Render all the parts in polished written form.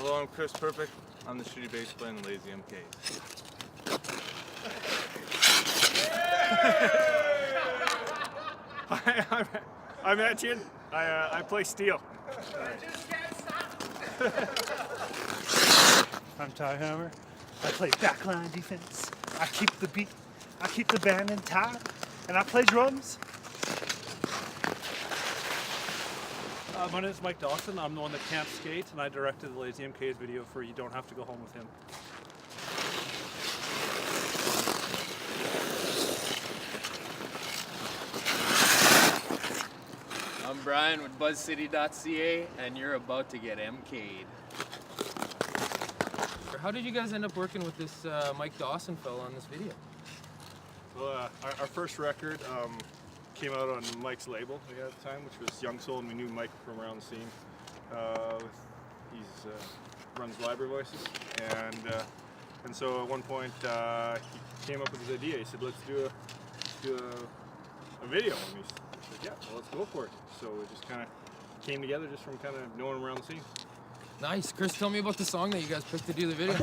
Hello, I'm Chris Perfect. I'm the shitty bass player in the Lazy MKs. Hi, I'm Etienne. I play steel. I'm Ty Hammer. I play backline defense. I keep the beat. I keep the band in time. And I play drums. My name is Mike Dawson. I'm the one that can't skate, and I directed the Lazy MK's video for You Don't Have to Go Home with Him. I'm Brian with Buzzcity.ca, and you're about to get MK'd. How did you guys end up working with this Mike Dawson fellow on this video? Well, our first record came out on Mike's label at the time, which was Young Soul, and we knew Mike from around the scene. He runs Library Voices, and so at one point he came up with his idea. He said, "Let's do a video," and we said, "Yeah, well, let's go for it." So it just kind of came together just from kind of knowing him around the scene. Nice. Chris, tell me about the song that you guys picked to do the video.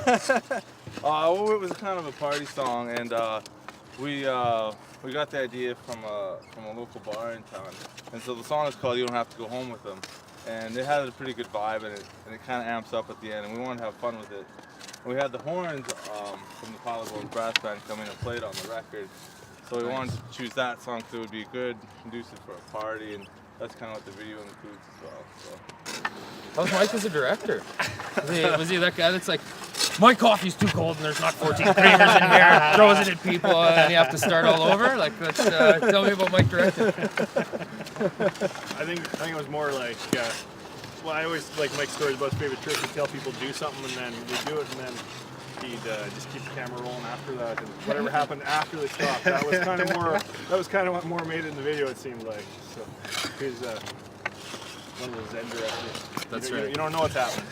Well, it was kind of a party song, and we got the idea from a local bar in town, and so the song is called "You Don't Have to Go Home with Them," and it had a pretty good vibe, and it kind of amps up at the end, and we wanted to have fun with it. And we had the horns from the Pilot Bones brass band come in and play it on the record, so we wanted to choose that song because it would be good, conducive for a party, and that's kind of what the video includes as well. So. How's Mike as a director? Was he that guy that's like, my coffee's too cold and there's not 14 creamers in here, throws it at people and you have to start all over? Like, let's tell me about Mike directing. I think it was more like, well, I always like Mike's stories about his favorite trick. He'd tell people to do something and then we'd do it, and then he'd just keep the camera rolling after that, and whatever happened after they stopped, that was kind of what more made it in the video, it seemed like. So he's one of those Zen directors. That's right. You don't know what's happening.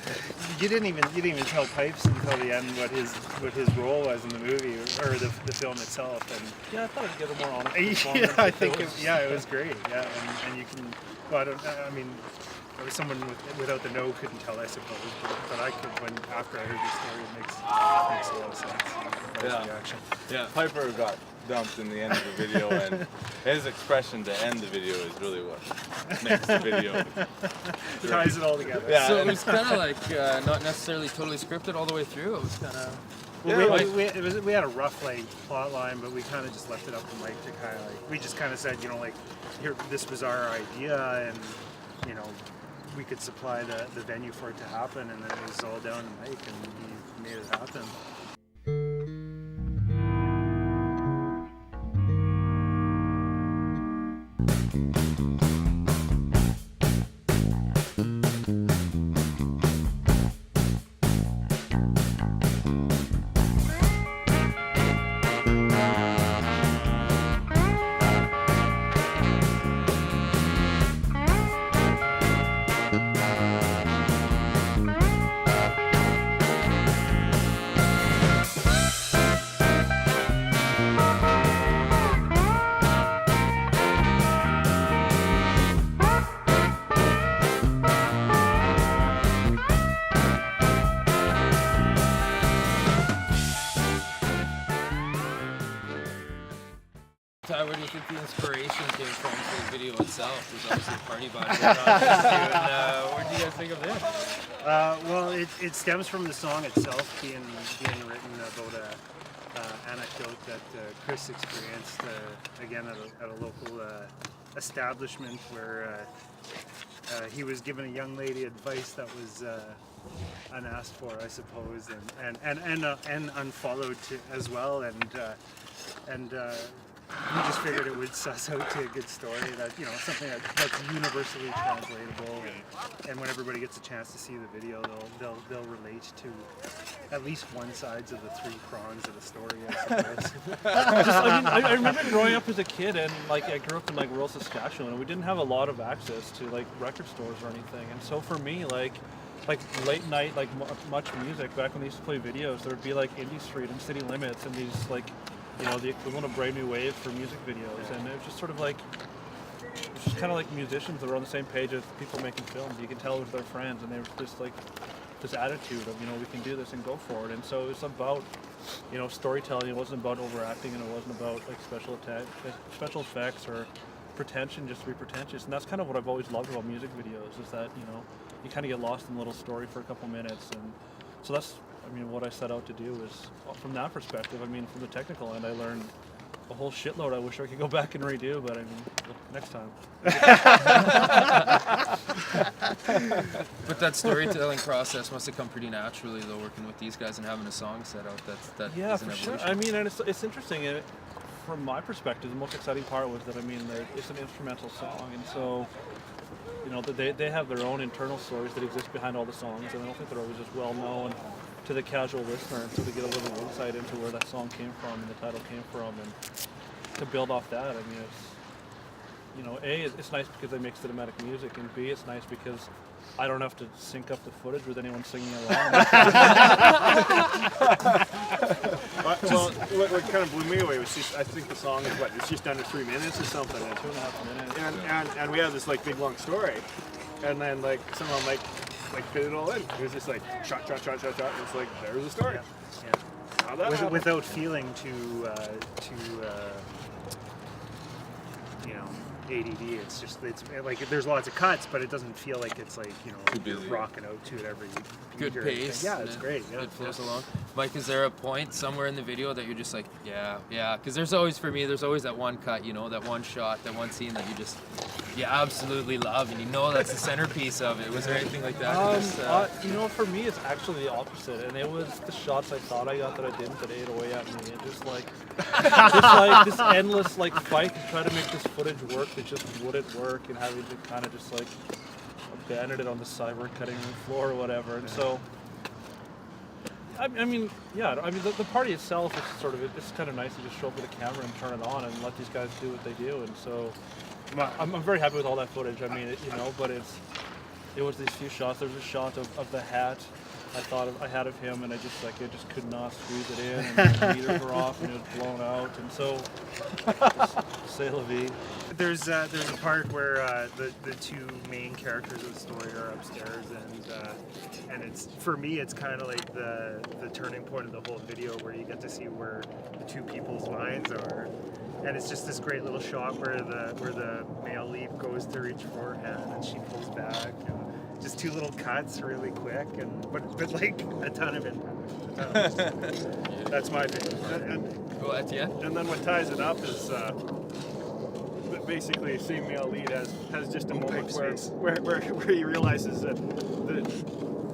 You didn't even tell Pipes until the end what his role was in the movie or the film itself. And Yeah, I thought I'd get a more honest yeah, performance. I think it was great. Yeah, and you can. Well, I mean, someone without the know couldn't tell, I suppose, but I could after I heard the story. It makes a lot of sense. Yeah. Reaction. Yeah, Piper got dumped in the end of the video, and his expression to end the video is really what makes the video. Ties it all together. Yeah. So it was kind of like not necessarily totally scripted all the way through. It was kind of... Well, we had a rough plot line, but we kind of just left it up to Mike to kind of we just kind of said, here, this was our idea, and we could supply the venue for it to happen, and then it was all down to Mike, and he made it happen. Ty, where do you think the inspiration came from for the video itself? There's obviously a party vibe going on. And where do you guys think of this? Well, it stems from the song itself being written about an anecdote that Chris experienced again at a local establishment where he was giving a young lady advice that was unasked for, I suppose, and unfollowed as well, and we just figured it would suss out to a good story that something that's universally translatable, and when everybody gets a chance to see the video, they'll relate to at least one sides of the three prongs of the story, I suppose. I remember growing up as a kid, and I grew up in rural Saskatchewan, and we didn't have a lot of access to record stores or anything, and so for me late night much music back when they used to play videos, there would be Indie Street and City Limits and these the equivalent of Brave New Wave for music videos, and it was just sort of it's just kind of like musicians that were on the same page as people making films. You can tell it was their friends, and they were just this attitude of, you know, we can do this and go for it. And so it's about, you know, storytelling. It wasn't about overacting, and it wasn't about like special effects or pretension just to be pretentious. And that's kind of what I've always loved about music videos, is that, you know, you kind of get lost in the little story for a couple minutes. And so that's, I mean, what I set out to do is, from that perspective, I mean, from the technical end, I learned a whole shitload I wish I could go back and redo, but I mean, next time. But that storytelling process must have come pretty naturally, though, working with these guys and having a song set out. That Yeah, is an for sure. evolution. I mean, and it's interesting. From my perspective, the most exciting part was that, I mean, it's an instrumental song, and so, you know, they have their own internal stories that exist behind all the songs, and I don't think they're always just well known to the casual listener, and so to get a little insight into where that song came from and the title came from, and to build off that, I mean, it's, you know, A, it's nice because they make cinematic music, and B, it's nice because I don't have to sync up the footage with anyone singing along. Well, what kind of blew me away was just, I think the song is it's just under 3 minutes or something. 2.5 minutes. And we have this like big long story, and then like somehow Mike fit it all in. It was just like shot. And it's like there's a story. Yeah. How'd that happen? Without feeling too you know, ADD. It's just, it's like there's lots of cuts, but it doesn't feel like it's like, you know, you're rocking out to it every Good beat or pace. anything. Yeah, it's great. Yeah. It flows along. Mike, is there a point somewhere in the video that you're just like, yeah? Because there's always that one cut, you know, that one shot, that one scene that you absolutely love, and you know that's the centerpiece of it. Was there anything like that? You know, for me, it's actually the opposite, and it was the shots I thought I got that I didn't that ate away at me, and just like this endless like fight to try to make this footage work that just wouldn't work, and having to kind of just like abandon it on the cyber cutting room floor or whatever. And so, I mean, the party itself is sort of, it's kind of nice to just show up with a camera and turn it on and let these guys do what they do. And so, I'm very happy with all that footage. I mean, you know, but it was these few shots. There was a shot of the hat I had of him, and I just could not squeeze it in, and the meters were off, and it was blown out, and so c'est la vie. There's a part where the two main characters of the story are upstairs, and it's, for me, it's kind of like the turning point of the whole video, where you get to see where the two people's minds are, and it's just this great little shot where the male lead goes to reach for her hand, and she pulls back, and just two little cuts, really quick, and but like a ton of impact. That's my favorite. Go at the end. And then what ties it up is basically the same male lead has just a moment where he realizes that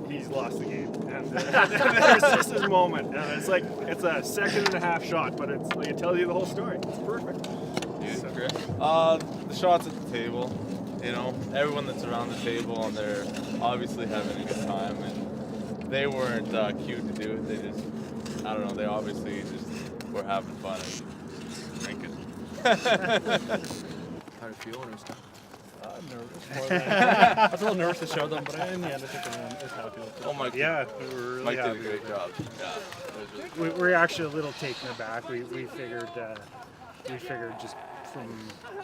he's lost the game, and there's just this moment, and it's like it's a 1.5 second shot, but it's like it tells you the whole story. It's perfect. The shots at the table, you know, everyone that's around the table, and they're obviously having a good time, and they weren't cued to do it. They just, I don't know, they obviously just were having fun and drinking. How do you feel when it was done? I'm nervous. I was a little nervous to show them, but in the end, I think everyone is happy with it. Oh, Mike, Yeah, we were really Mike happy did a great with it. job. Yeah. We're actually a little taken aback. We figured just from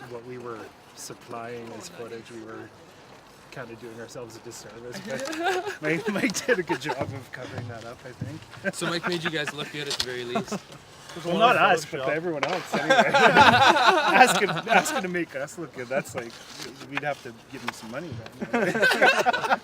what we were supplying as footage, we were kind of doing ourselves a disservice. But Mike did a good job of covering that up, I think. So Mike made you guys look good at the very least. Well, not us, but everyone else anyway. asking to make us look good, that's like, we'd have to give him some money then.